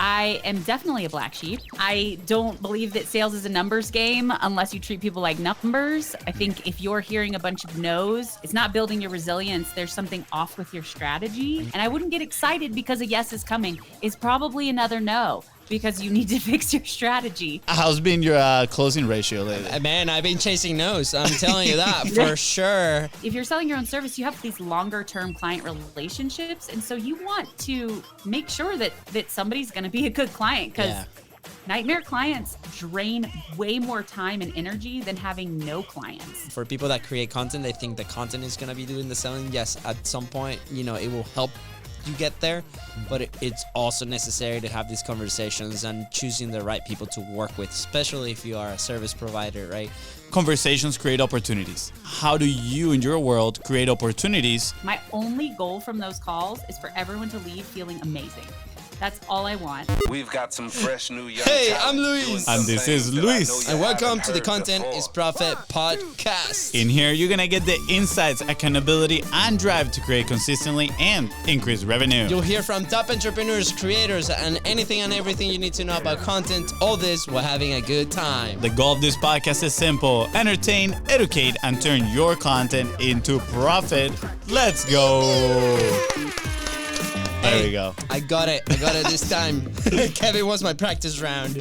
I am definitely a black sheep. I don't believe that sales is a numbers game unless you treat people like numbers. I think if you're hearing a bunch of no's, it's not building your resilience. There's something off with your strategy. And I wouldn't get excited because a yes is coming. It's probably another no, because you need to fix your strategy. How's been your closing ratio lately? Man, I've been chasing no's. I'm telling you that for sure. If you're selling your own service, you have these longer term client relationships. And so you want to make sure that somebody's going to be a good client, because nightmare clients drain way more time and energy than having no clients. For people that create content, they think the content is going to be doing the selling. Yes, at some point, it will help you get there, but it's also necessary to have these conversations and choosing the right people to work with, especially if you are a service provider, right? Conversations create opportunities. How do you, in your world, create opportunities? My only goal from those calls is for everyone to leave feeling amazing. That's all I want. We've got some fresh new young Hey, I'm Luis. And this is Luis. And welcome to the Content is Profit podcast. In here, you're going to get the insights, accountability, and drive to create consistently and increase revenue. You'll hear from top entrepreneurs, creators, and anything and everything you need to know about content. All this while having a good time. The goal of this podcast is simple: entertain, educate, and turn your content into profit. Let's go. There we go. I got it this time. Kevin was my practice round.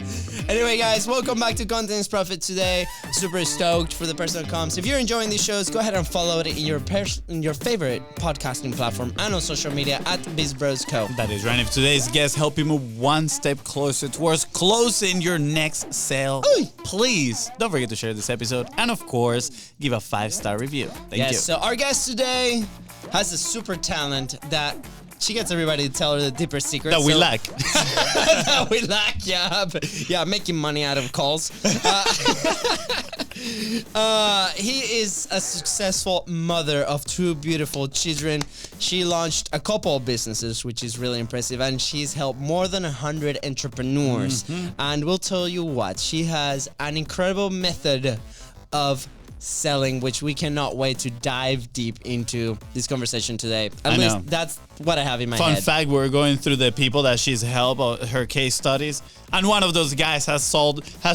Anyway, guys, welcome back to Content is Profit today. Super stoked for the person that comes. If you're enjoying these shows, go ahead and follow it in your favorite podcasting platform and on social media at BizBrosCo. That is right. If today's guest help you move one step closer towards closing your next sale, please don't forget to share this episode and, of course, give a 5-star review. Thank you. So our guest today has a super talent that she gets everybody to tell her the deeper secrets. That we lack. That we lack, yeah, making money out of calls. He is a successful mother of 2 beautiful children. She launched a couple of businesses, which is really impressive, and she's helped more than 100 entrepreneurs. And we'll tell you what, she has an incredible method of selling, which we cannot wait to dive deep into this conversation today. At least that's what I have in my head. Fun fact, we're going through the people that she's helped, her case studies, and one of those guys has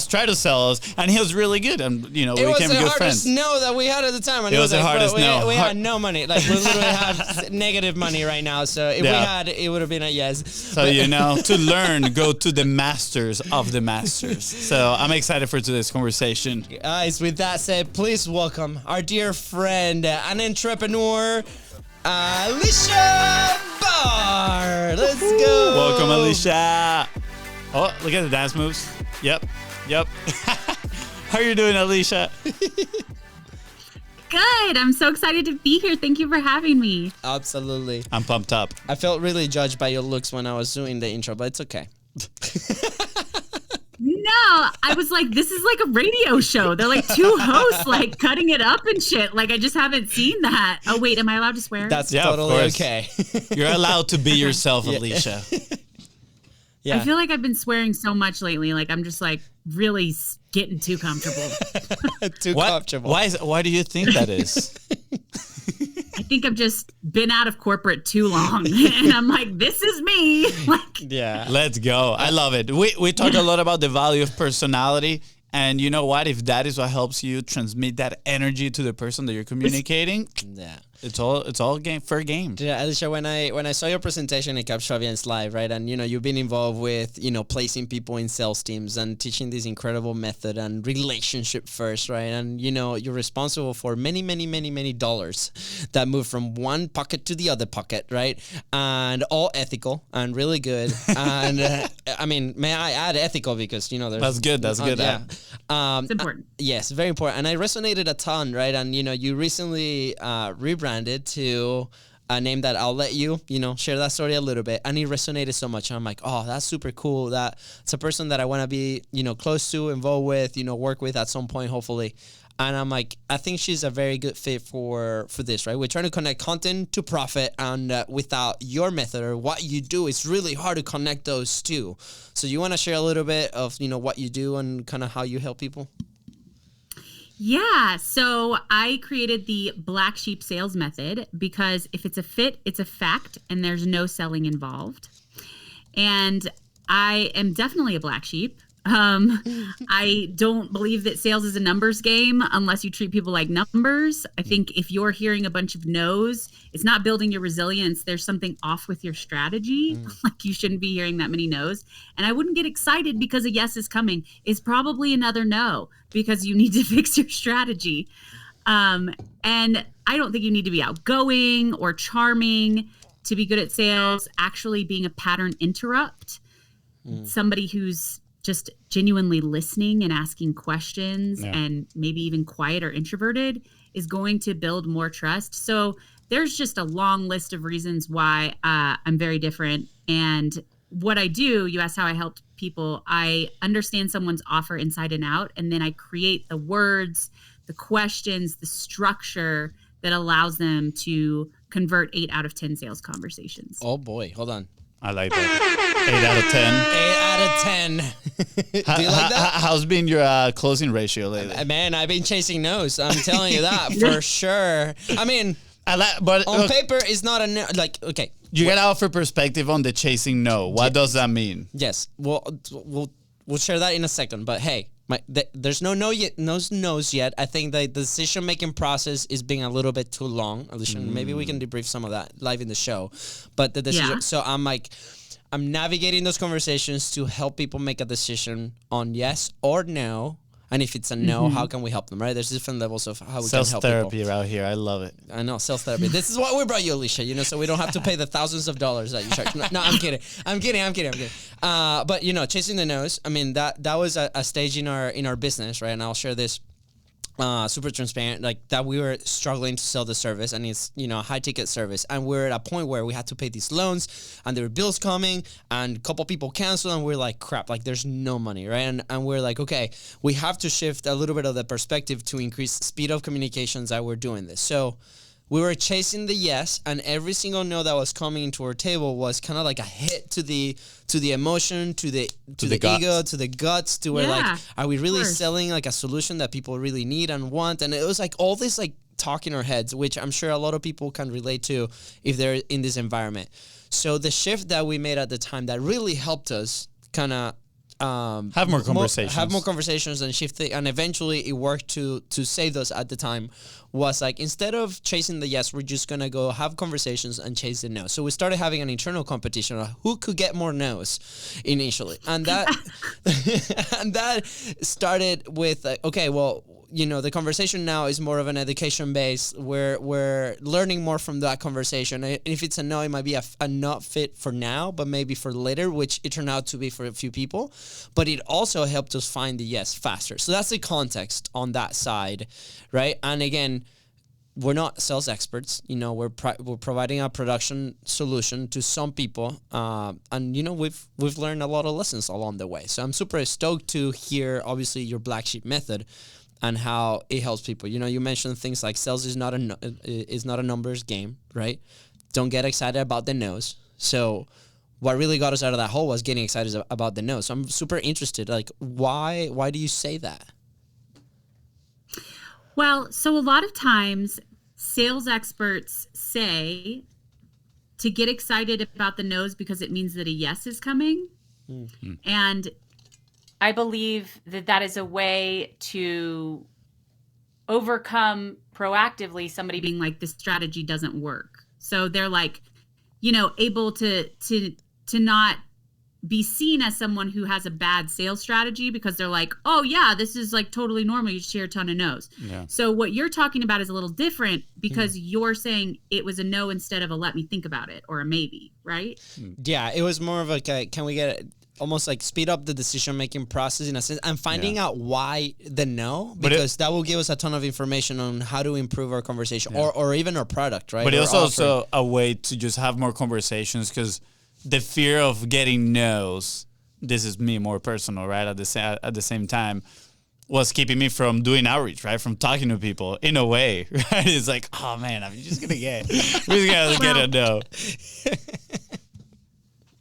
tried to sell us, and he was really good, and we became good friends. It was the hardest no that we had at the time. And it was the hardest no. We had no money. Like, we literally have negative money right now, so if we had, it would have been a yes. So, to learn, go to the masters of the masters. So I'm excited for today's conversation. Guys, with that said, please welcome our dear friend, an entrepreneur, Aleasha Bahr. Let's go. Welcome, Aleasha. Oh, look at the dance moves. Yep. How are you doing, Aleasha? Good. I'm so excited to be here. Thank you for having me. Absolutely. I'm pumped up. I felt really judged by your looks when I was doing the intro, but it's okay. No, I was like, this is like a radio show. They're like 2 hosts, like cutting it up and shit. Like, I just haven't seen that. Oh, wait, am I allowed to swear? That's totally okay. You're allowed to be yourself, Aleasha. Yeah. I feel like I've been swearing so much lately. Like, I'm just like really getting too comfortable. Comfortable. Why do you think that is? I think I've just been out of corporate too long, and I'm like, this is me. Let's go. I love it. We talk a lot about the value of personality, and you know what? If that is what helps you transmit that energy to the person that you're communicating, it's all fair game. Yeah, Aleasha, when I saw your presentation in Capshavians Live, right, and you've been involved with placing people in sales teams and teaching this incredible method and relationship first, right, and you're responsible for many dollars that move from one pocket to the other pocket, right, and all ethical and really good, and I mean, may I add ethical because there's that's good. Yeah, it's important. Yes, very important, and I resonated a ton, right, and you recently rebranded to a name that I'll let you, share that story a little bit. And it resonated so much. I'm like, oh, that's super cool. That's a person that I want to be, close to, involved with, work with at some point, hopefully. And I'm like, I think she's a very good fit for this, right? We're trying to connect content to profit. And without your method or what you do, it's really hard to connect those two. So you want to share a little bit of, what you do and kind of how you help people? Yeah, so I created the black sheep sales method because if it's a fit, it's a fact, and there's no selling involved. And I am definitely a black sheep. I don't believe that sales is a numbers game unless you treat people like numbers. I think if you're hearing a bunch of no's, it's not building your resilience. There's something off with your strategy. Like you shouldn't be hearing that many no's. And I wouldn't get excited because a yes is coming. It's probably another no because you need to fix your strategy. And I don't think you need to be outgoing or charming to be good at sales. Actually being a pattern interrupt, somebody who's just genuinely listening and asking questions and maybe even quiet or introverted is going to build more trust. So there's just a long list of reasons why I'm very different. And what I do, you asked how I helped people. I understand someone's offer inside and out, and then I create the words, the questions, the structure that allows them to convert 8 out of 10 sales conversations. Oh boy, hold on. I like that. 8 out of 10. 8 out of 10. Do you like that? How's been your closing ratio lately? Man, I've been chasing no's. I'm telling you that for sure. I mean, but on paper, it's not a no. Like, okay. You gotta offer perspective on the chasing no. What does that mean? Yes. We'll share that in a second. But hey, there's no no's yet. I think the decision-making process is being a little bit too long. Aleasha, maybe we can debrief some of that live in the show. But the decision, so I'm navigating those conversations to help people make a decision on yes or no. And if it's a no, how can we help them, right? There's different levels of how we can help people. Self-therapy out here. I love it. I know, self-therapy. This is why we brought you, Aleasha, so we don't have to pay the thousands of dollars that you charge. No, I'm kidding. But, chasing the nose, I mean, that was a stage in our business, right? And I'll share this super transparent, like that we were struggling to sell the service, and it's a high ticket service, and we're at a point where we had to pay these loans and there were bills coming and a couple people canceled, and we're like, crap, like there's no money, right? And we're like, okay, we have to shift a little bit of the perspective to increase speed of communications that we're doing this. So we were chasing the yes, and every single no that was coming into our table was kind of like a hit to the emotion, to the ego, to the guts, to where like, are we really selling like a solution that people really need and want? And it was like all this like talk in our heads, which I'm sure a lot of people can relate to if they're in this environment. So the shift that we made at the time that really helped us kind of have more conversations and shift it, and eventually it worked to save us at the time, was like, instead of chasing the yes, we're just gonna go have conversations and chase the no. So we started having an internal competition of who could get more no's initially, and that and that started with okay, well, the conversation now is more of an education base. We're learning more from that conversation. And if it's a no, it might be a not fit for now, but maybe for later, which it turned out to be for a few people. But it also helped us find the yes faster. So that's the context on that side, right? And again, we're not sales experts. We're providing a production solution to some people, and we've learned a lot of lessons along the way. So I'm super stoked to hear, obviously, your black sheep method and how it helps people. You mentioned things like sales is not a numbers game, right? Don't get excited about the no's. So what really got us out of that hole was getting excited about the no. So I'm super interested. Like, why do you say that? Well, so a lot of times sales experts say to get excited about the no's because it means that a yes is coming. Mm-hmm. And I believe that is a way to overcome proactively somebody being like, this strategy doesn't work. So they're like, able to not be seen as someone who has a bad sales strategy, because they're like, oh yeah, this is like totally normal. You just hear a ton of no's. Yeah. So what you're talking about is a little different, because you're saying it was a no instead of a let me think about it or a maybe, right? Yeah, it was more of a, can we get almost like speed up the decision-making process in a sense, and finding out why the no, because that will give us a ton of information on how to improve our conversation or even our product, right? But it's also a way to just have more conversations, because the fear of getting no's, this is me more personal, right? At the same time, was keeping me from doing outreach, right? From talking to people in a way, right? It's like, oh man, I'm just gonna get a no.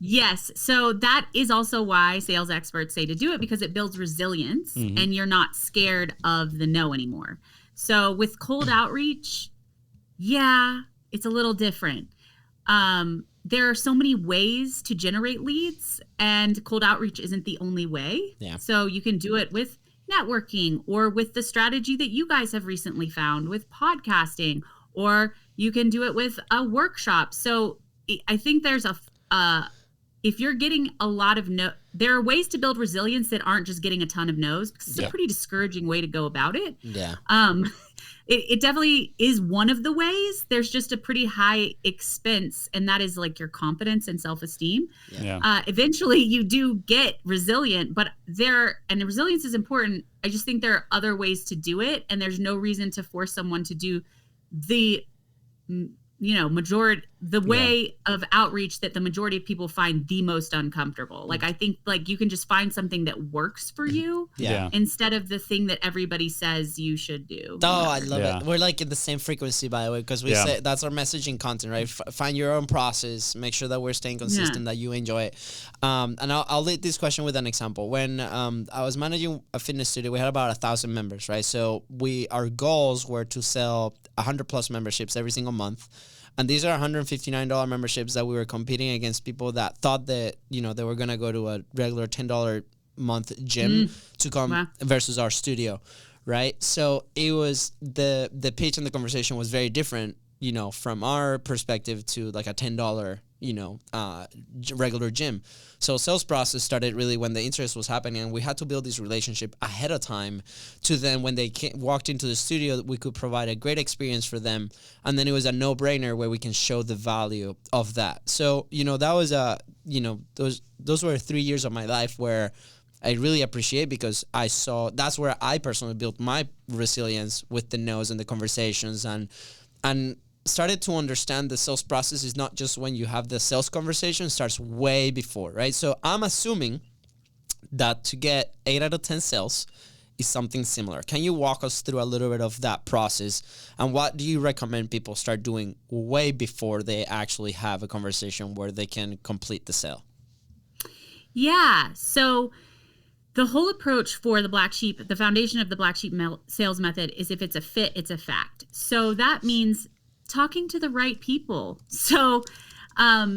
Yes. So that is also why sales experts say to do it, because it builds resilience and you're not scared of the no anymore. So with cold outreach, it's a little different. there are so many ways to generate leads, and cold outreach isn't the only way. Yeah. So you can do it with networking, or with the strategy that you guys have recently found with podcasting, or you can do it with a workshop. So I think there's if you're getting a lot of there are ways to build resilience that aren't just getting a ton of no's, because it's a pretty discouraging way to go about it. Yeah. It definitely is one of the ways. There's just a pretty high expense, and that is like your confidence and self-esteem. Yeah. Eventually you do get resilient, but and the resilience is important. I just think there are other ways to do it, and there's no reason to force someone to do the the way of outreach that the majority of people find the most uncomfortable. Like, I think like you can just find something that works for you instead of the thing that everybody says you should do. Oh, I love it. We're like in the same frequency, by the way, because we say that's our messaging content, right? Find your own process, make sure that we're staying consistent, that you enjoy it. And I'll lead this question with an example. When I was managing a fitness studio, we had about 1,000 members, right? So our goals were to sell 100+ memberships every single month. And these are $159 memberships that we were competing against people that thought that, they were going to go to a regular $10 month gym to come versus our studio, right? So it was the pitch and the conversation was very different, from our perspective to like a $10, regular gym. So sales process started really when the interest was happening, and we had to build this relationship ahead of time to then when they walked into the studio, we could provide a great experience for them. And then it was a no-brainer where we can show the value of that. So, that was those were 3 years of my life where I really appreciate, because I saw that's where I personally built my resilience with the no's and the conversations, and started to understand the sales process is not just when you have the sales conversation, it starts way before, right? So I'm assuming that to get 8 out of 10 sales is something similar. Can you walk us through a little bit of that process, and what do you recommend people start doing way before they actually have a conversation where they can complete the sale? Yeah. So the whole approach for the black sheep, the foundation of the black sheep sales method is if it's a fit, it's a fact. So that means talking to the right people. So a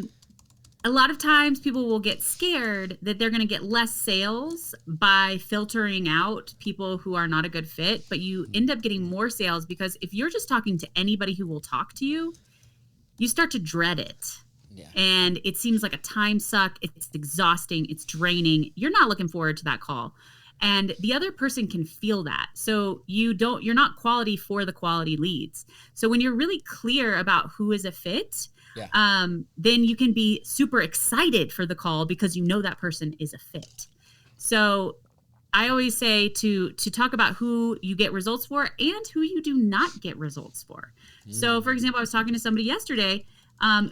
lot of times people will get scared that they're going to get less sales by filtering out people who are not a good fit, but you end up getting more sales because if you're just talking to anybody who will talk to you, you start to dread it. Yeah. And it seems like a time suck. It's exhausting. It's draining. You're not looking forward to that call. And the other person can feel that. So you're not quality for the quality leads. So when you're really clear about who is a fit, then you can be super excited for the call because you know that person is a fit. So I always say to talk about who you get results for and who you do not get results for. So for example, I was talking to somebody yesterday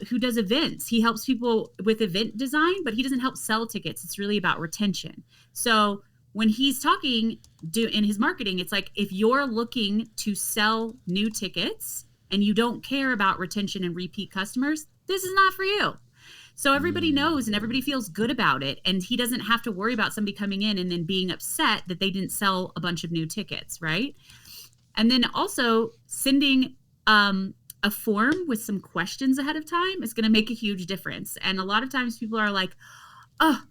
who does events. He helps people with event design, but he doesn't help sell tickets. It's really about retention. So when he's talking in his marketing, it's like, if you're looking to sell new tickets and you don't care about retention and repeat customers, this is not for you. So everybody knows and everybody feels good about it. And he doesn't have to worry about somebody coming in and then being upset that they didn't sell a bunch of new tickets, right? And then also sending a form with some questions ahead of time is going to make a huge difference. And a lot of times people are like, oh,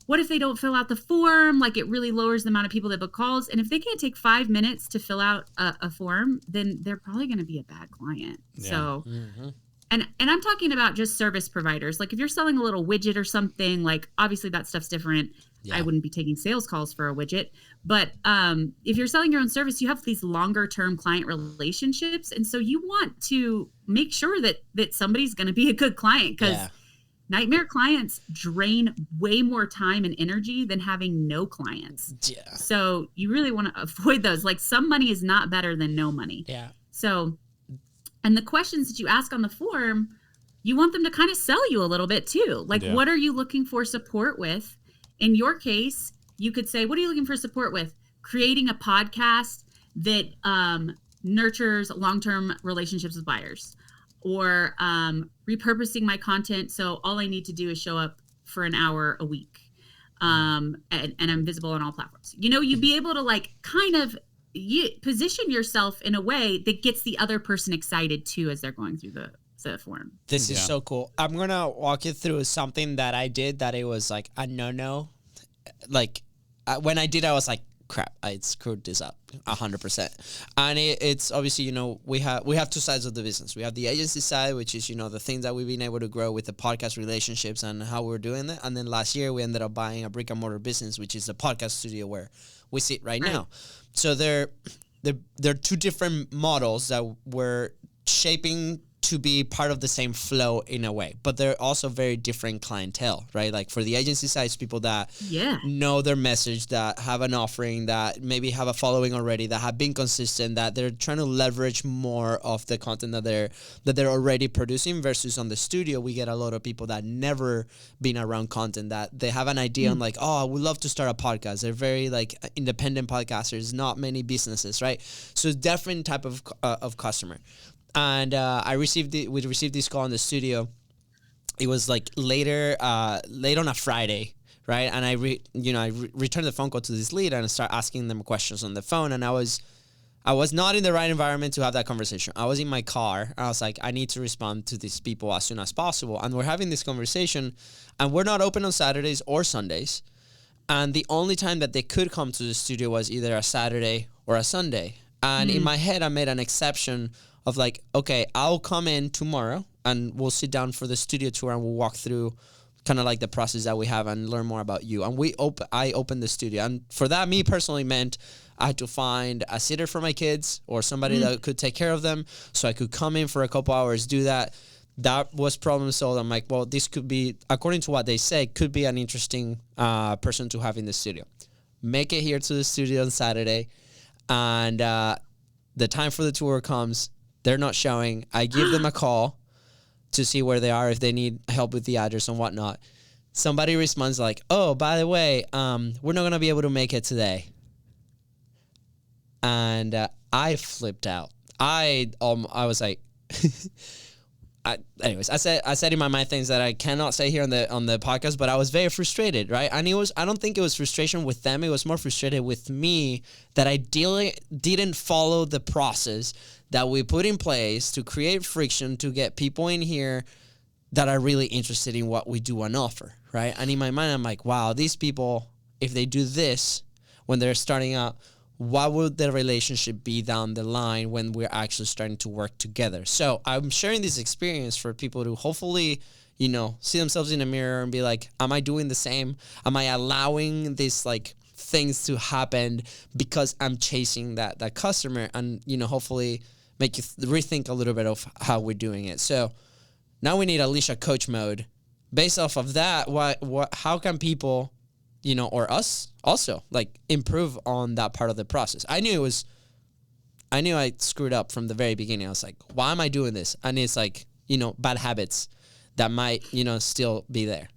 what if they don't fill out the form? Like, it really lowers the amount of people that book calls. And if they can't take 5 minutes to fill out a form, then they're probably going to be a bad client. Yeah. So, and I'm talking about just service providers. Like, if you're selling a little widget or something, like, obviously that stuff's different. Yeah. I wouldn't be taking sales calls for a widget. But if you're selling your own service, you have these longer term client relationships. And so you want to make sure that somebody's going to be a good client, because nightmare clients drain way more time and energy than having no clients. Yeah. So you really want to avoid those. Like, some money is not better than no money. Yeah. So, and the questions that you ask on the form, you want them to kind of sell you a little bit too. Like, what are you looking for support with? In your case, you could say, what are you looking for support with? Creating a podcast that nurtures long-term relationships with buyers. Or repurposing my content, so all I need to do is show up for an hour a week, and I'm visible on all platforms. You'd be able to like kind of position yourself in a way that gets the other person excited too as they're going through form. This is so cool. I'm going to walk you through something that I did that it was like a no. Like when I did, I was like, crap, I screwed this up 100%. And it's obviously, you know, we have two sides of the business. We have the agency side, which is, you know, the things that we've been able to grow with the podcast relationships and how we're doing that. And then last year we ended up buying a brick and mortar business, which is the podcast studio where we sit right now. So they're two different models that we're shaping to be part of the same flow in a way, but they're also very different clientele, right? Like for the agency side, it's people that know their message, that have an offering, that maybe have a following already, that have been consistent, that they're trying to leverage more of the content that they're already producing. Versus on the studio, we get a lot of people that never been around content, that they have an idea on like, oh, I would love to start a podcast. They're very like independent podcasters, not many businesses, right? So different type of customer. And we received this call in the studio. It was like late on a Friday, right? And I returned the phone call to this lead and I started asking them questions on the phone. And I was not in the right environment to have that conversation. I was in my car. I was like, I need to respond to these people as soon as possible. And we're having this conversation, and we're not open on Saturdays or Sundays. And the only time that they could come to the studio was either a Saturday or a Sunday. And in my head, I made an exception of like, okay, I'll come in tomorrow and we'll sit down for the studio tour and we'll walk through kind of like the process that we have and learn more about you. And I opened the studio. And for that, me personally meant I had to find a sitter for my kids or somebody that could take care of them so I could come in for a couple hours, do that. That was problem solved. I'm like, well, this could be, according to what they say, could be an interesting person to have in the studio. Make it here to the studio on Saturday. And the time for the tour comes. They're not showing. I give them a call to see where they are, if they need help with the address and whatnot. Somebody responds like, oh, by the way, we're not going to be able to make it today. And I flipped out. I was like, anyways, I said in my mind things that I cannot say here on the podcast, but I was very frustrated, right? And I don't think it was frustration with them. It was more frustrated with me that I didn't follow the process that we put in place to create friction, to get people in here that are really interested in what we do and offer, right? And in my mind, I'm like, wow, these people, if they do this when they're starting out, what would the relationship be down the line when we're actually starting to work together? So I'm sharing this experience for people to hopefully, you know, see themselves in a mirror and be like, am I doing the same? Am I allowing these like things to happen because I'm chasing that customer? And, you know, hopefully make you rethink a little bit of how we're doing it. So now we need Aleasha coach mode. Based off of that, how can people, you know, or us also like improve on that part of the process? I knew I screwed up from the very beginning. I was like, why am I doing this? And it's like, you know, bad habits that might, you know, still be there.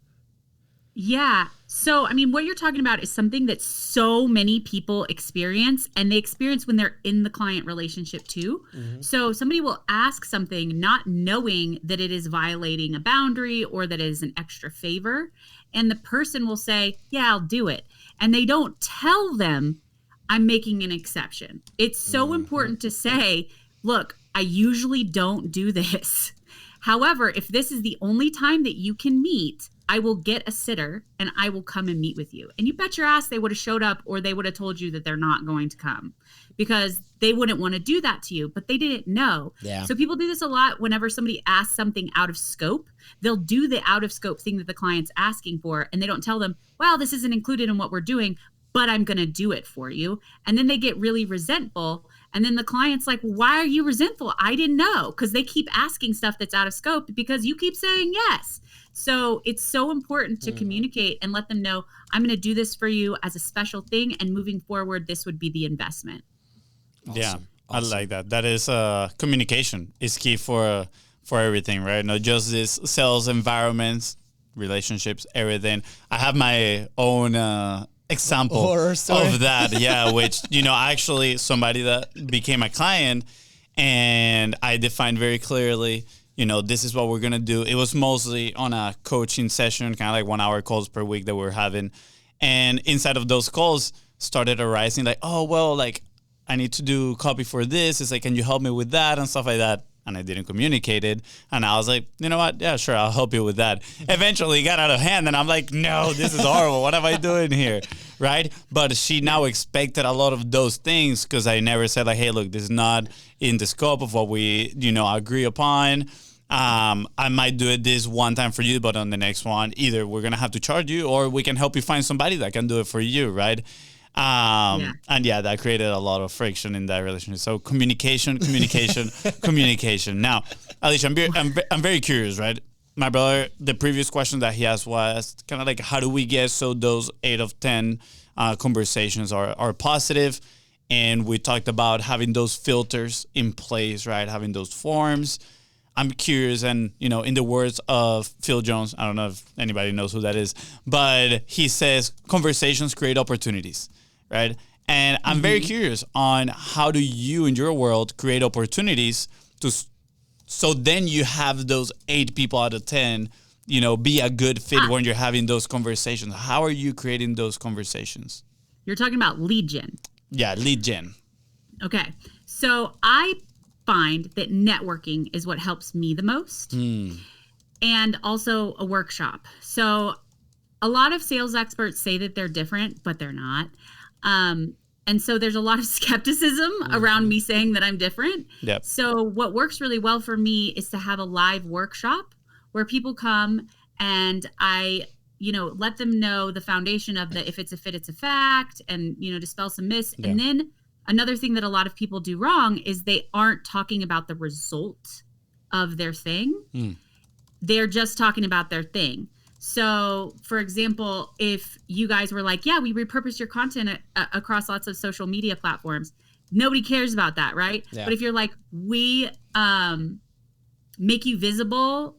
Yeah. So, I mean, what you're talking about is something that so many people experience, and they experience when they're in the client relationship too. Mm-hmm. So somebody will ask something not knowing that it is violating a boundary or that it is an extra favor. And the person will say, yeah, I'll do it. And they don't tell them, I'm making an exception. It's so important to say, look, I usually don't do this. However, if this is the only time that you can meet, I will get a sitter and I will come and meet with you. And you bet your ass they would have showed up, or they would have told you that they're not going to come, because they wouldn't want to do that to you, but they didn't know. Yeah. So people do this a lot whenever somebody asks something out of scope. They'll do the out of scope thing that the client's asking for, and they don't tell them, well, this isn't included in what we're doing, but I'm going to do it for you. And then they get really resentful. And then the client's like, why are you resentful? I didn't know, because they keep asking stuff that's out of scope because you keep saying yes. So it's so important to communicate and let them know, I'm going to do this for you as a special thing, and moving forward, this would be the investment. Awesome. Yeah, awesome. I like that. That is communication is key for everything, right? Not just this sales environments, relationships, everything. I have my own example of that. Yeah, which, you know, actually somebody that became a client, and I defined very clearly, you know, this is what we're going to do. It was mostly on a coaching session, kind of like 1 hour calls per week that we're having. And inside of those calls started arising like, oh, well, like I need to do copy for this. It's like, can you help me with that and stuff like that? and I didn't communicate it. And I was like, you know what? Yeah, sure, I'll help you with that. Eventually it got out of hand and I'm like, no, this is horrible. What am I doing here? Right? But she now expected a lot of those things because I never said like, hey, look, this is not in the scope of what we, agree upon. I might do it this one time for you, but on the next one, either we're going to have to charge you or we can help you find somebody that can do it for you, right? And that created a lot of friction in that relationship. So communication. Now, Aleasha, I'm very curious, right? My brother, the previous question that he asked was kind of like, how do we get so those 8 of 10 conversations are positive? And we talked about having those filters in place, right? Having those forms. I'm curious, and in the words of Phil Jones, I don't know if anybody knows who that is, but he says conversations create opportunities, right? And I'm very curious on how do you in your world create opportunities so then you have those 8 people out of 10, be a good fit when you're having those conversations. How are you creating those conversations? You're talking about lead gen. Yeah, lead gen. Okay. So I find that networking is what helps me the most. And also a workshop. So a lot of sales experts say that they're different, but they're not. And so there's a lot of skepticism around me saying that I'm different. Yep. So what works really well for me is to have a live workshop where people come and I, let them know the foundation of the if it's a fit, it's a fact, and, dispel some myths. Yeah. And then another thing that a lot of people do wrong is they aren't talking about the result of their thing. They're just talking about their thing. So, for example, if you guys were like, yeah, we repurpose your content across lots of social media platforms, nobody cares about that, right? Yeah. But if you're like, we make you visible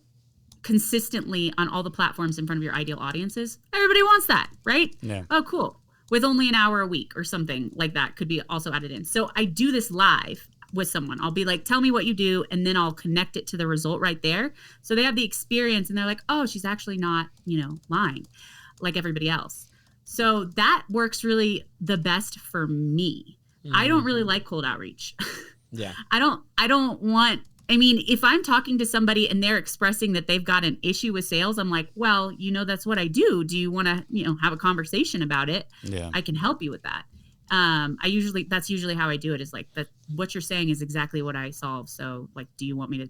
consistently on all the platforms in front of your ideal audiences, everybody wants that, right? Yeah. Oh, cool. With only an hour a week or something like that could be also added in. So I do this live with someone. I'll be like, tell me what you do, and then I'll connect it to the result right there. So they have the experience and they're like, oh, she's actually not, lying like everybody else. So that works really the best for me. I don't really like cold outreach. Yeah. I don't want, if I'm talking to somebody and they're expressing that they've got an issue with sales, I'm like, well, that's what I do. Do you want to, have a conversation about it? Yeah. I can help you with that. That's usually how I do it, is like that what you're saying is exactly what I solve. So like, do you want me to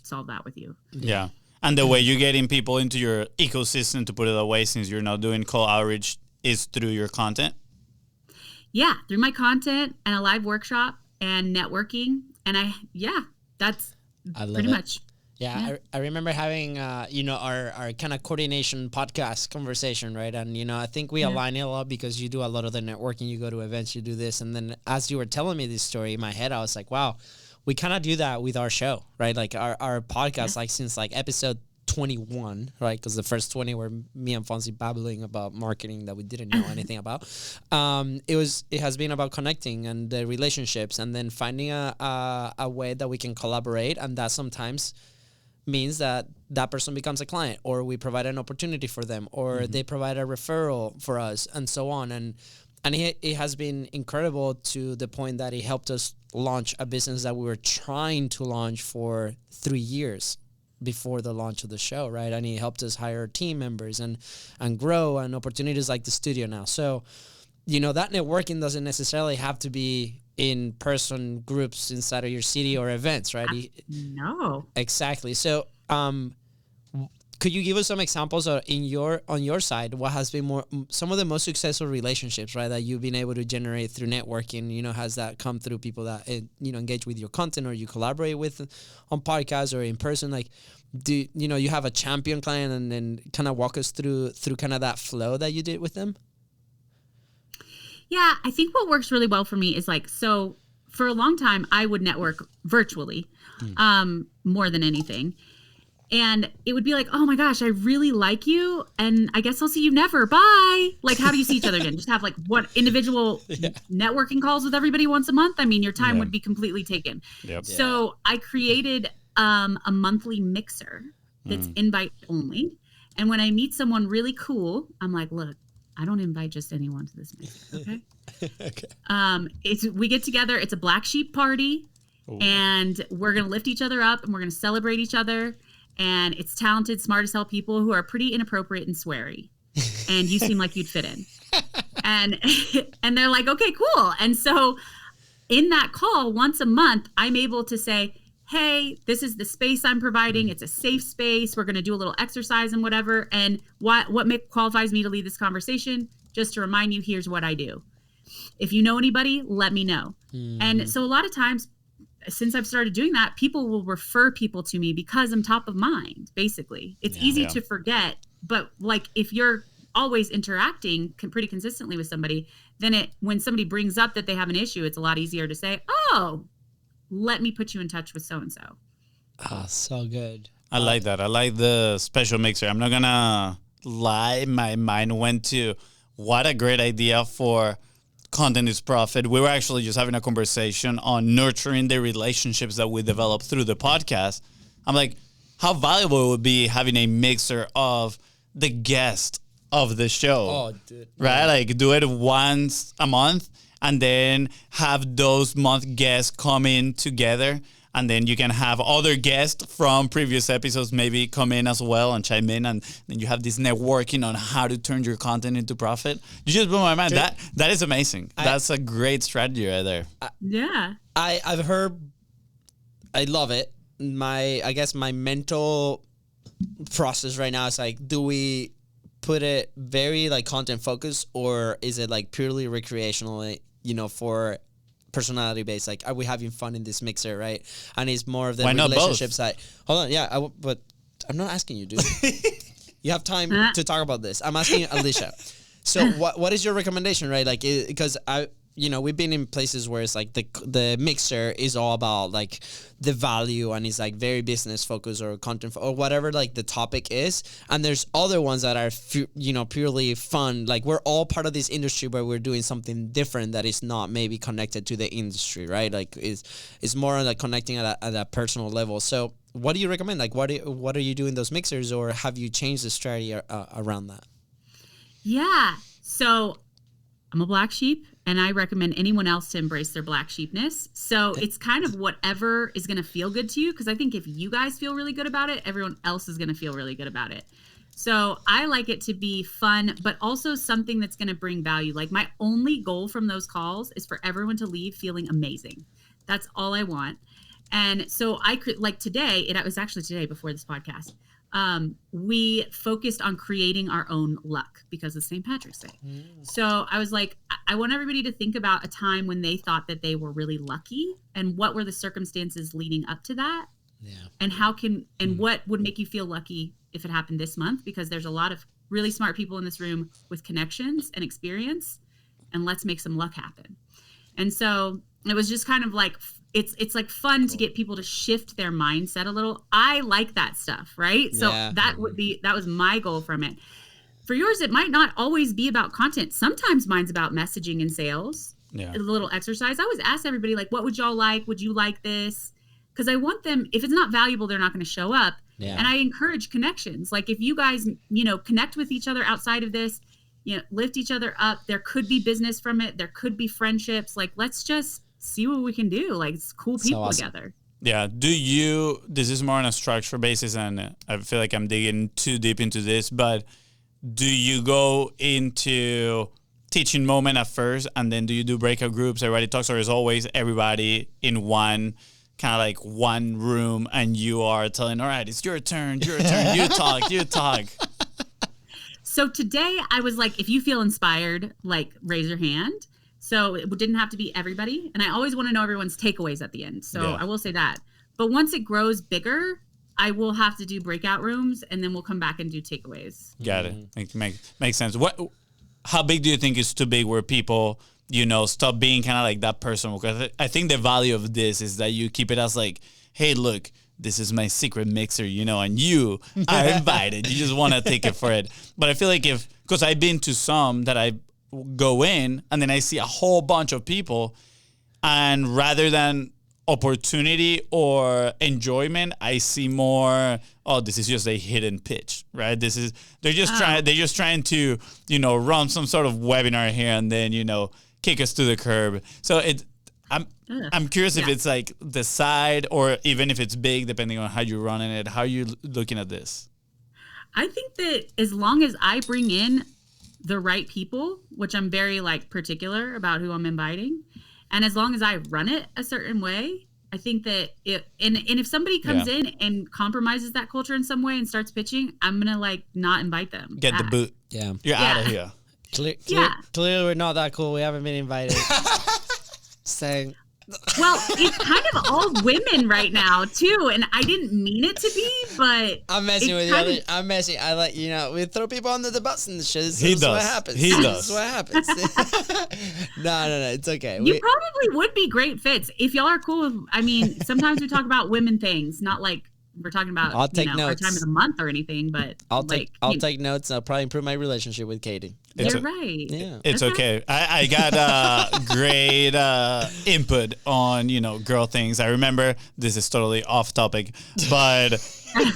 solve that with you? Yeah. And the way you're getting people into your ecosystem, to put it away, since you're not doing cold outreach, is through your content? Yeah. Through my content and a live workshop and networking. And that's pretty much. Yeah, I remember having, our kind of coordination podcast conversation, right? And, I think we align a lot because you do a lot of the networking, you go to events, you do this. And then as you were telling me this story in my head, I was like, wow, we kind of do that with our show, right? Like our podcast, like since like episode 21, right? Because the first 20 were me and Fonzie babbling about marketing that we didn't know anything about. It has been about connecting and the relationships, and then finding a way that we can collaborate. And that sometimes means that person becomes a client, or we provide an opportunity for them, or they provide a referral for us, and so on. And it has been incredible to the point that it helped us launch a business that we were trying to launch for 3 years before the launch of the show, right? And it helped us hire team members and grow, and opportunities like the studio now. So, that networking doesn't necessarily have to be in-person groups inside of your city or events, right? No. Exactly. So, could you give us some examples on your side? What has been some of the most successful relationships, right, that you've been able to generate through networking? Has that come through people that engage with your content, or you collaborate with on podcasts or in person? Like, do you have a champion client, and then kind of walk us through kind of that flow that you did with them? Yeah, I think what works really well for me is like, so for a long time, I would network virtually more than anything. And it would be like, oh my gosh, I really like you, and I guess I'll see you never. Bye. Like, how do you see each other again? Just have like what individual networking calls with everybody once a month? Your time would be completely taken. Yep. So I created a monthly mixer that's invite only. And when I meet someone really cool, I'm like, look, I don't invite just anyone to this mixer, okay? Okay. We get together. It's a black sheep party. And we're going to lift each other up and we're going to celebrate each other. And it's talented, smart as hell people who are pretty inappropriate and sweary. And you seem like you'd fit in. And they're like, okay, cool. And so in that call once a month, I'm able to say, hey, this is the space I'm providing. It's a safe space. We're going to do a little exercise and whatever. And what qualifies me to lead this conversation? Just to remind you, here's what I do. If you know anybody, let me know. And so a lot of times, since I've started doing that, people will refer people to me because I'm top of mind, basically. It's easy to forget. But like if you're always interacting pretty consistently with somebody, then when somebody brings up that they have an issue, it's a lot easier to say, oh, let me put you in touch with so-and-so. So good. I like that. I like the special mixer. I'm not going to lie. My mind went to what a great idea for Content is Profit. We were actually just having a conversation on nurturing the relationships that we develop through the podcast. I'm like, how valuable it would be having a mixer of the guest of the show. Oh, dude. Right? Like do it once a month and then have those month guests come in together. And then you can have other guests from previous episodes maybe come in as well and chime in. And then you have this networking on how to turn your content into profit. You just blew my mind. That is amazing. That's a great strategy right there. Yeah. I've heard, I love it. I guess my mental process right now is like, do we put it very like content focused or is it like purely recreational, for personality based? Like, are we having fun in this mixer, right? And it's more of the relationship side. Hold on, yeah, but I'm not asking you, dude. You have time to talk about this. I'm asking you, Aleasha. So what is your recommendation, right? Like, because we've been in places where it's like the mixer is all about like the value and it's like very business focused or content or whatever like the topic is. And there's other ones that are, purely fun. Like we're all part of this industry where we're doing something different that is not maybe connected to the industry, right? Like it's more like connecting at a personal level. So what do you recommend? Like what are you doing those mixers or have you changed the strategy around that? Yeah. So I'm a black sheep. And I recommend anyone else to embrace their black sheepness. So it's kind of whatever is going to feel good to you. Because I think if you guys feel really good about it, everyone else is going to feel really good about it. So I like it to be fun, but also something that's going to bring value. Like my only goal from those calls is for everyone to leave feeling amazing. That's all I want. And so I could, like today, it was actually today before this podcast. We focused on creating our own luck because it's St. Patrick's Day. So I was like, I want everybody to think about a time when they thought that they were really lucky and what were the circumstances leading up to that. Yeah. And what would make you feel lucky if it happened this month? Because there's a lot of really smart people in this room with connections and experience, and let's make some luck happen. And so it was just kind of like, it's like fun to get people to shift their mindset a little. I like that stuff, right? So that was my goal from it. For yours, it might not always be about content. Sometimes mine's about messaging and sales. Yeah. A little exercise. I always ask everybody, like, what would y'all like? Would you like this? Because I want them, if it's not valuable, they're not going to show up. Yeah. And I encourage connections. Like if you guys, connect with each other outside of this, lift each other up. There could be business from it. There could be friendships. Like, let's just see what we can do. Like it's cool people together. Yeah. This is more on a structure basis and I feel like I'm digging too deep into this, but do you go into teaching moment at first and then do you do breakout groups? Everybody talks, or is always everybody in one kind of like one room and you are telling, all right, it's your turn, you talk. So today I was like, if you feel inspired, like raise your hand. So it didn't have to be everybody. And I always want to know everyone's takeaways at the end. So I will say that. But once it grows bigger, I will have to do breakout rooms and then we'll come back and do takeaways. Got it. Makes sense. How big do you think is too big where people, stop being kind of like that person? Because I think the value of this is that you keep it as like, hey, look, this is my secret mixer, and you are invited. You just want to take it for it. But I feel like because I've been to some that I go in and then I see a whole bunch of people and rather than opportunity or enjoyment, I see more, this is just a hidden pitch, right? They're just trying to, run some sort of webinar here and then, kick us to the curb. So I'm curious if it's like the side or even if it's big, depending on how you're running it. How are you looking at this? I think that as long as I bring in the right people, which I'm very like particular about who I'm inviting, and as long as I run it a certain way, I think that and if somebody comes in and compromises that culture in some way and starts pitching, I'm gonna like not invite them. Get back. the boot. Yeah. You're out of here. Clearly, we're not that cool. We haven't been invited. Saying. Well, it's kind of all women right now too, and I didn't mean it to be, but I'm messing with you. I'm messing. I like we throw people under the bus and shit. This He is does. what happens. He This does. is what happens. No, it's okay. You probably would be great fits if y'all are cool. I mean, sometimes we talk about women things, not like we're talking about I'll take our notes. time of the month or anything, but I'll take notes. I'll probably improve my relationship with Katie. You're right. Yeah. It's okay. I got great input on, girl things. I remember, this is totally off topic, but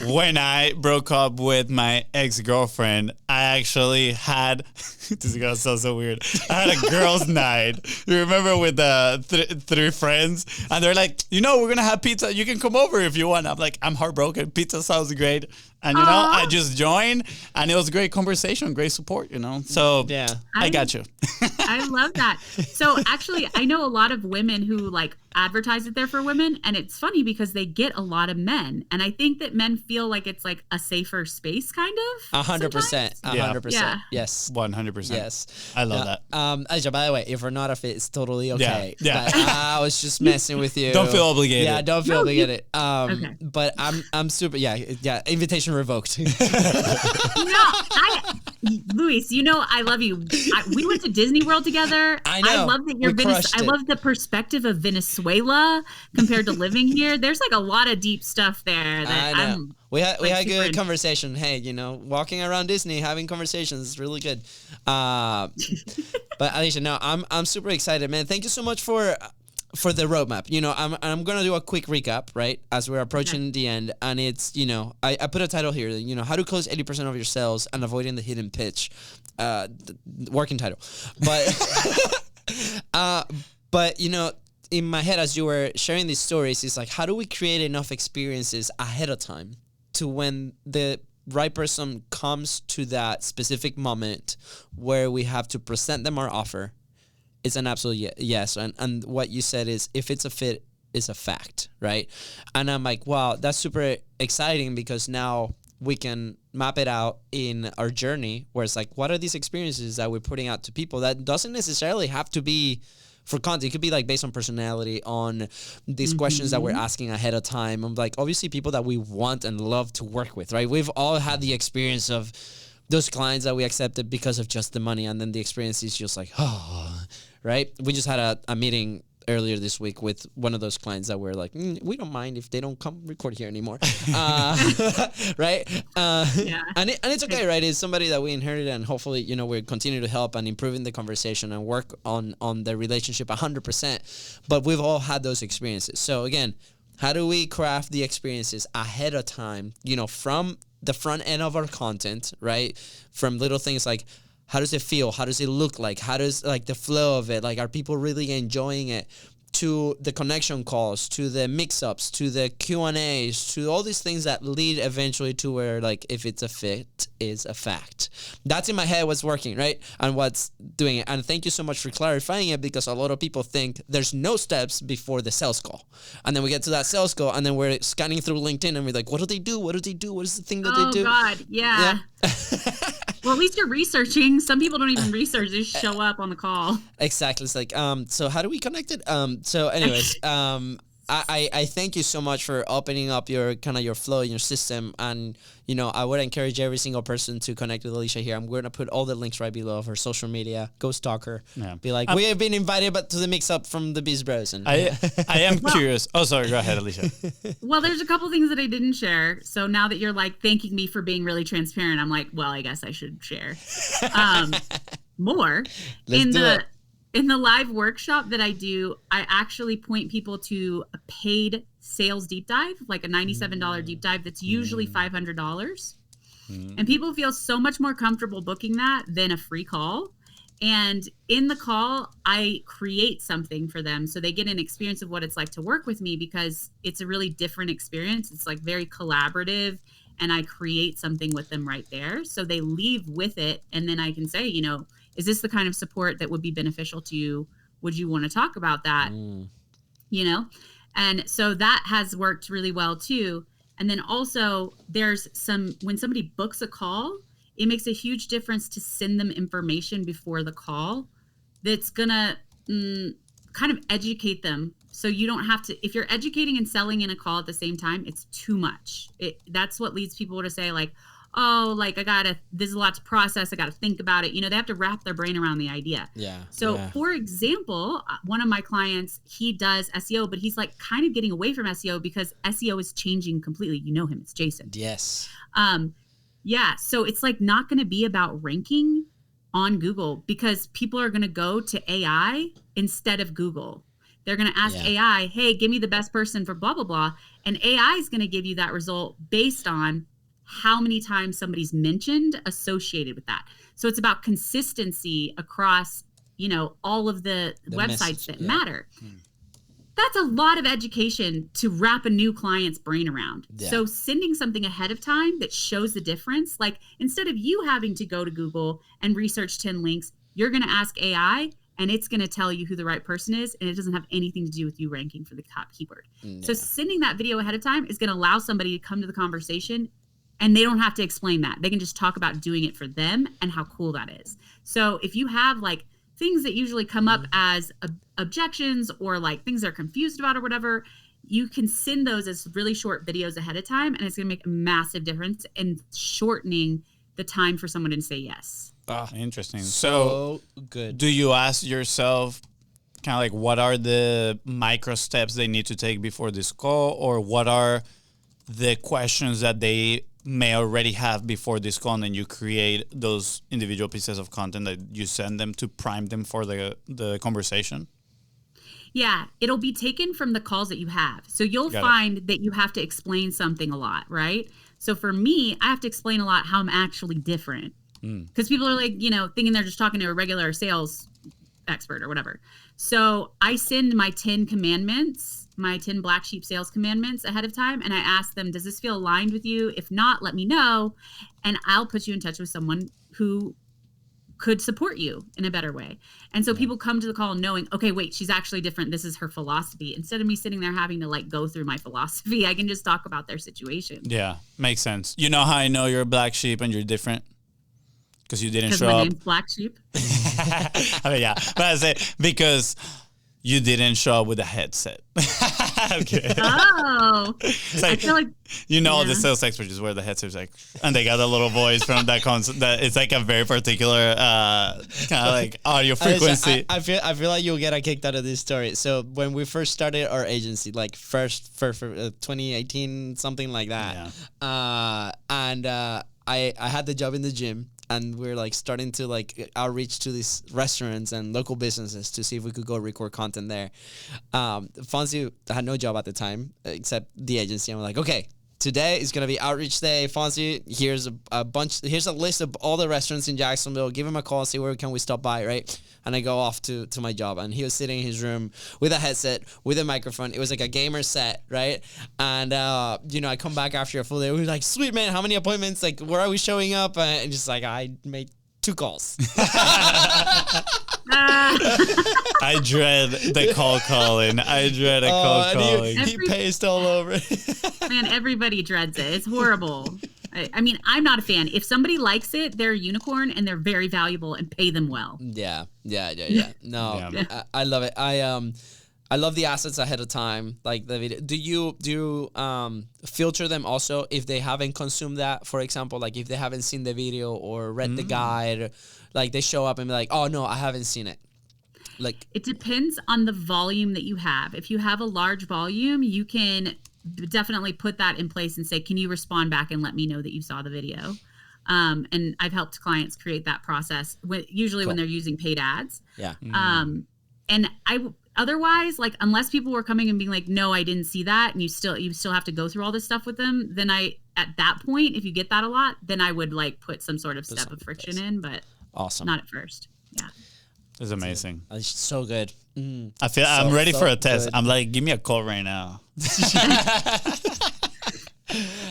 when I broke up with my ex-girlfriend, I actually had, this is going to sound so weird, I had a girls' night. You remember with the three friends? And they're like, we're going to have pizza. You can come over if you want. I'm like, I'm heartbroken. Pizza sounds great. And, I just joined, and it was a great conversation, great support, So, Yeah. I got you. I love that. So actually, I know a lot of women who like advertise it there for women, and it's funny because they get a lot of men, and I think that men feel like it's like a safer space, kind of. 100%. 100%. Yeah. Yes. 100%. Yes. I love that. Aleasha, by the way, if we're not a fit, it's totally okay. Yeah. But I was just messing with you. Don't feel obligated. Yeah, don't feel obligated. Okay. But I'm super. Yeah. Invitation revoked. Luis, I love you. We went to Disney World together. I know. I love that you're I love the perspective of Venezuela compared to living here. There's like a lot of deep stuff there that I know. We had like, good super conversation. Hey, walking around Disney, having conversations is really good. But Aleasha, no, I'm super excited, man. Thank you so much for the roadmap. I'm gonna do a quick recap, right, as we're approaching the end, and it's I put a title here, how to close 80% of your sales and avoiding the hidden pitch, the working title, but in my head as you were sharing these stories, it's like, how do we create enough experiences ahead of time to when the right person comes to that specific moment where we have to present them our offer? It's an absolute yes. And what you said is, if it's a fit, it's a fact, right? And I'm like, wow, that's super exciting, because now we can map it out in our journey where it's like, what are these experiences that we're putting out to people that doesn't necessarily have to be for content? It could be like based on personality, on these questions that we're asking ahead of time. I'm like, obviously people that we want and love to work with, right? We've all had the experience of those clients that we accepted because of just the money, and then the experience is just like, oh, right? We just had a meeting earlier this week with one of those clients that were like, we don't mind if they don't come record here anymore, right? Yeah. And it's okay, right? It's somebody that we inherited, and hopefully, we continue to help and improving the conversation and work on the relationship 100%. But we've all had those experiences. So again, how do we craft the experiences ahead of time, from the front end of our content, right? From little things like, how does it feel? How does it look like? How does the flow of it? Like, are people really enjoying it? To the connection calls, to the mix-ups, to the Q&As, to all these things that lead eventually to where, if it's a fit, is a fact. That's in my head what's working, right? And what's doing it. And thank you so much for clarifying it, because a lot of people think there's no steps before the sales call. And then we get to that sales call, and then we're scanning through LinkedIn, and we're like, what do they do? What do they do? What is the thing that they do? Oh, God, yeah. Well, at least you're researching. Some people don't even research; they just show up on the call. Exactly. It's like, so how do we connect it? So anyways, I thank you so much for opening up your flow in your system. And, I would encourage every single person to connect with Aleasha here. I'm going to put all the links right below of her social media. Go stalk her. Yeah. Be like, we have been invited to the mix-up from the Biz Bros. And I am curious. Oh, sorry. Go ahead, Aleasha. Well, there's a couple things that I didn't share. So now that you're thanking me for being really transparent, I'm like, well, I guess I should share more. Let's do it. In the live workshop that I do, I actually point people to a paid sales deep dive, like a $97 deep dive that's usually $500. And people feel so much more comfortable booking that than a free call. And in the call, I create something for them so they get an experience of what it's like to work with me, because it's a really different experience. It's like very collaborative, and I create something with them right there. So they leave with it, and then I can say, is this the kind of support that would be beneficial to you? Would you want to talk about that? And so that has worked really well too. And then also when somebody books a call, it makes a huge difference to send them information before the call that's gonna kind of educate them. So you don't have to, if you're educating and selling in a call at the same time, it's too much. That's what leads people to say like, oh, like there's a lot to process. I got to think about it. They have to wrap their brain around the idea. Yeah. So for example, one of my clients, he does SEO, but he's like kind of getting away from SEO because SEO is changing completely. You know him, it's Jason. Yes. Yeah. So it's like not going to be about ranking on Google, because people are going to go to AI instead of Google. They're going to ask AI, hey, give me the best person for blah, blah, blah. And AI is going to give you that result based on how many times somebody's mentioned associated with that. So it's about consistency across, all of the websites that matter. That's a lot of education to wrap a new client's brain around. Yeah. So sending something ahead of time that shows the difference, like instead of you having to go to Google and research 10 links, you're going to ask AI and it's going to tell you who the right person is. And it doesn't have anything to do with you ranking for the top keyword. Yeah. So sending that video ahead of time is going to allow somebody to come to the conversation and they don't have to explain that. They can just talk about doing it for them and how cool that is. So if you have like things that usually come up as objections or like things they're confused about or whatever, you can send those as really short videos ahead of time, and it's going to make a massive difference in shortening the time for someone to say yes. Interesting. So good. Do you ask yourself kind of like what are the micro steps they need to take before this call, or what are the questions that they may already have before this call, and then you create those individual pieces of content that you send them to prime them for the conversation? Yeah, it'll be taken from the calls that you have. So you'll find that you have to explain something a lot, right? So for me, I have to explain a lot how I'm actually different. Because people are like, thinking they're just talking to a regular sales expert or whatever. So I send my 10 commandments, my 10 black sheep sales commandments ahead of time. And I ask them, does this feel aligned with you? If not, let me know. And I'll put you in touch with someone who could support you in a better way. And so people come to the call knowing, okay, wait, she's actually different. This is her philosophy. Instead of me sitting there having to like go through my philosophy, I can just talk about their situation. Yeah, makes sense. You know how I know you're a black sheep and you're different? Because you didn't show my up. name's Black Sheep. I mean, yeah, but I say because you didn't show up with a headset. Okay. Oh, It's like, I feel like the sales experts just wear the headsets, like, and they got a little voice from that concept. That it's like a very particular kind of like audio frequency. I feel like you'll get a kick out of this story. So when we first started our agency, like first for 2018, something like that, I had the job in the gym. And we're like starting to like outreach to these restaurants and local businesses to see if we could go record content there. Fonzie had no job at the time except the agency. And we're like, okay, today is gonna be outreach day. Fonzie, here's here's a list of all the restaurants in Jacksonville. Give him a call, see where can we stop by, right? And I go off to my job, and he was sitting in his room with a headset, with a microphone. It was like a gamer set, right? And I come back after a full day. We were like, sweet man, how many appointments? Like, where are we showing up? And just like, I made 2 calls. I dread the calling. I dread a cold calling. He paced all over. Man, everybody dreads it. It's horrible. I mean, I'm not a fan. If somebody likes it, they're a unicorn and they're very valuable, and pay them well. Yeah. No, yeah. I love it. I love the assets ahead of time, like the video. Do you filter them also if they haven't consumed that? For example, like if they haven't seen the video or read the guide, or, like they show up and be like, oh no, I haven't seen it. Like it depends on the volume that you have. If you have a large volume, you can definitely put that in place and say, can you respond back and let me know that you saw the video? And I've helped clients create that process usually when they're using paid ads. Yeah. And otherwise, like, unless people were coming and being like, no, I didn't see that, and you still have to go through all this stuff with them, then at that point, if you get that a lot, then I would like put some sort of step of friction in, but awesome. Not at first. Yeah. It's amazing. It's so good. I feel I'm ready for a test. good. I'm like, give me a call right now.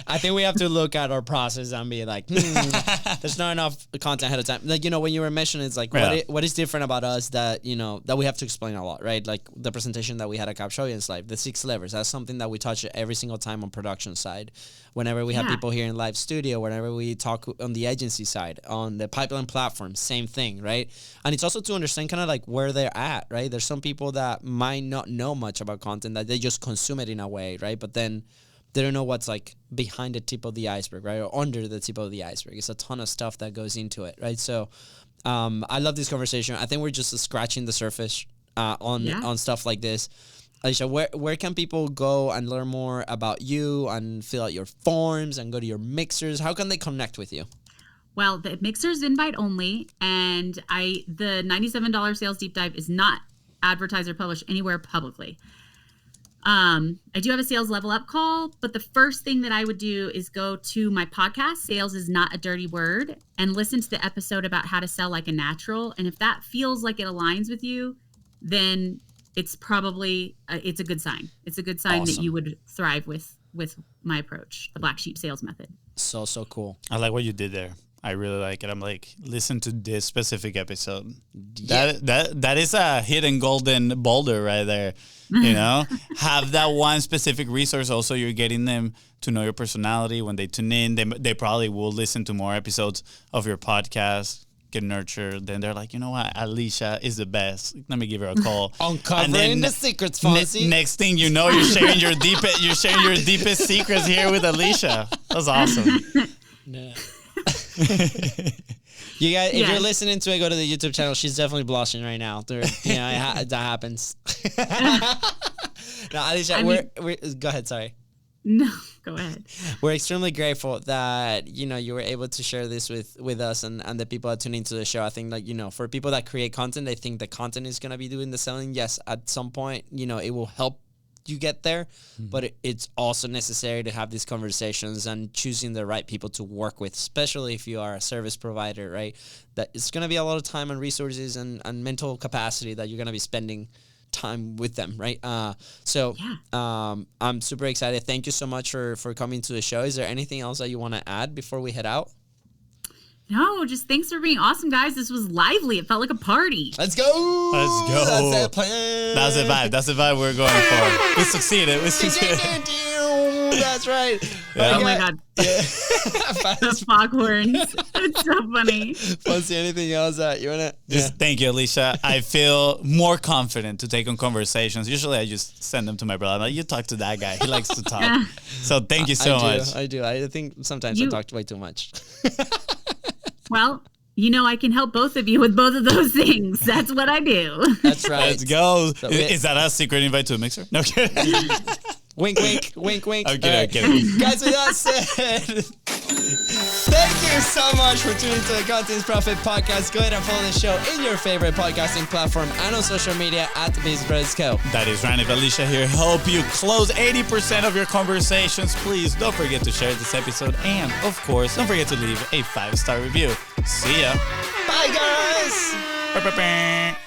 I think we have to look at our process and be like, there's not enough content ahead of time. Like, when you were mentioning, it's like, what is different about us that, that we have to explain a lot, right? Like the presentation that we had at Capshowians Live, the 6 levers, that's something that we touch every single time on production side. Whenever we have people here in live studio, whenever we talk on the agency side, on the pipeline platform, same thing, right? And it's also to understand kind of like where they're at, right? There's some people that might not know much about content, that they just consume it in a way, right? But then they don't know what's like behind the tip of the iceberg, right? Or under the tip of the iceberg. It's a ton of stuff that goes into it, right? So I love this conversation. I think we're just scratching the surface on stuff like this. Aleasha, where can people go and learn more about you and fill out your forms and go to your mixers? How can they connect with you? Well, the mixer's invite only, and the $97 sales deep dive is not advertised or published anywhere publicly. I do have a sales level up call, but the first thing that I would do is go to my podcast, Sales is Not a Dirty Word, and listen to the episode about how to sell like a natural. And if that feels like it aligns with you, then it's probably, it's a good sign. It's a good sign that you would thrive with my approach, the Black Sheep sales method. So cool. I like what you did there. I really like it. I'm like, listen to this specific episode. Yeah. That is a hidden golden boulder right there. Have that one specific resource. Also, you're getting them to know your personality. When they tune in, they probably will listen to more episodes of your podcast, get nurtured. Then they're like, you know what, Aleasha is the best. Let me give her a call. Uncovering the secrets, Fonzie. Next thing you know, you're sharing your deepest secrets here with Aleasha. That's awesome. Yeah. You guys, if you're listening to it, go to the YouTube channel. She's definitely blushing right now. That happens. No, Aleasha, go ahead. Sorry. No, go ahead. We're extremely grateful that you were able to share this with us and the people that tune into the show. I think for people that create content, they think the content is gonna be doing the selling. Yes, at some point, it will help you get there, but it's also necessary to have these conversations and choosing the right people to work with, especially if you are a service provider, right? That it's going to be a lot of time and resources and mental capacity that you're going to be spending time with them, right? I'm super excited. Thank you so much for coming to the show. Is there anything else that you want to add before we head out? No, just thanks for being awesome, guys. This was lively. It felt like a party. Let's go. That's the plan. That's the vibe. That's the vibe we're going for. We succeeded. That's right. Yeah. Oh my God. Yeah. The foghorns. It's so funny. Fonzie, anything else that you want to? Thank you, Aleasha. I feel more confident to take on conversations. Usually I just send them to my brother. I'm like, you talk to that guy. He likes to talk. So thank you so much. I do. I think sometimes I talk way too much. Well, I can help both of you with both of those things. That's what I do. That's right. Let's go. So is that a secret invite to a mixer? No kidding. Wink, wink, wink, wink. Okay. Guys, with that said, thank you so much for tuning to the Contents Profit Podcast. Go ahead and follow the show in your favorite podcasting platform and on social media at Biz Brothers Co. That is Ryan. If Aleasha here help you close 80% of your conversations, please don't forget to share this episode. And, of course, don't forget to leave a 5-star review. See ya. Bye, guys. Bye.